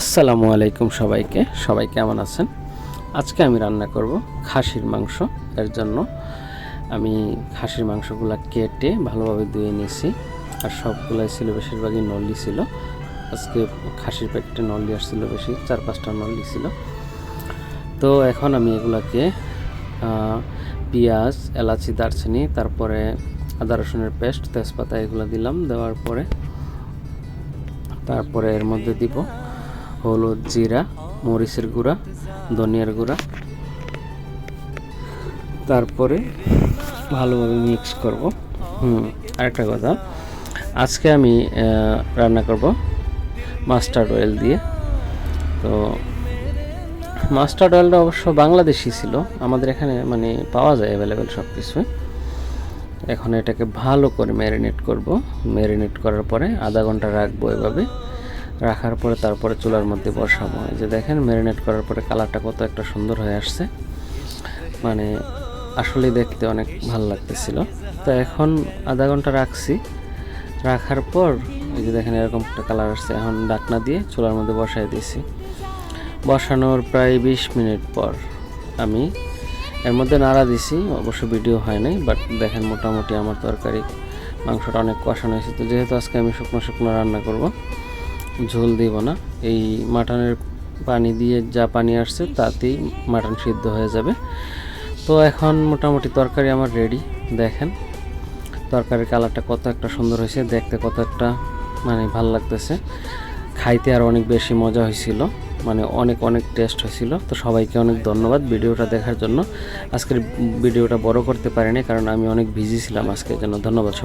আসসালামু আলাইকুম সবাই কেমন আছেন? আজকে আমি রান্না করব খাসির মাংস। এর জন্য আমি খাসির মাংসগুলো কেটে ভালোভাবে ধুয়ে নিয়েছি, আর সবগুলাই ছিল, বেশিরভাগই নলি ছিল। আজকে খাসির প্যাকেটে নলি আসছিল বেশি, 4-5টা নলি ছিল। তো এখন আমি এগুলাকে পেঁয়াজ, এলাচি, দারচিনি, তারপরে আদা রসুনের পেস্ট, তেজপাতা এগুলো দিলাম। দেওয়ার পরে তারপরে এর মধ্যে দিব হলুদ, জিরা, মরিচের গুঁড়া, ধনিয়ার গুঁড়া। তারপরে ভালোভাবে মিক্স করব। আরেকটা কথা, আজকে আমি রান্না করব মাস্টার্ড অয়েল দিয়ে। তো মাস্টার্ড অয়েলটা অবশ্য বাংলাদেশি ছিল, আমাদের এখানে মানে পাওয়া যায় অ্যাভেলেবেল সব কিছুই। এখন এটাকে ভালো করে ম্যারিনেট করব। ম্যারিনেট করার পরে আধা ঘন্টা রাখবো এভাবে। রাখার পরে তারপরে চুলার মধ্যে বসাবো। এই যে দেখেন, ম্যারিনেট করার পরে কালারটা কত একটা সুন্দর হয়ে আসছে, মানে আসলে দেখতে অনেক ভালো লাগতেছিল। তো এখন আধা ঘন্টা রাখছি। রাখার পর এই যে দেখেন এরকম একটা কালার আসছে। এখন ঢাকনা দিয়ে চুলার মধ্যে বসাই দিয়েছি। বসানোর প্রায় 20 মিনিট পর আমি এর মধ্যে নাড়া দিছি, অবশ্য ভিডিও হয় নাই, বাট দেখেন মোটামুটি আমার তরকারি মাংসটা অনেক কষানো হয়েছে। তো যেহেতু আজকে আমি শুকনো রান্না করব, ঝোল দিব না, এই মাটনের পানি দিয়ে যা পানি আসছে তাতেই মাটন সিদ্ধ হয়ে যাবে। তো এখন মোটামুটি তরকারি আমার রেডি। দেখেন তরকারির কালারটা কত একটা সুন্দর হয়েছে, দেখতে কত একটা মানে ভালো লাগতেছে, খাইতে আর অনেক বেশি মজা হয়েছিল, মানে অনেক টেস্ট হয়েছিল। তো সবাইকে অনেক ধন্যবাদ ভিডিওটা দেখার জন্য। আজকের ভিডিওটা বড় করতে পারিনি কারণ আমি অনেক বিজি ছিলাম আজকের জন্য। ধন্যবাদ সবাই।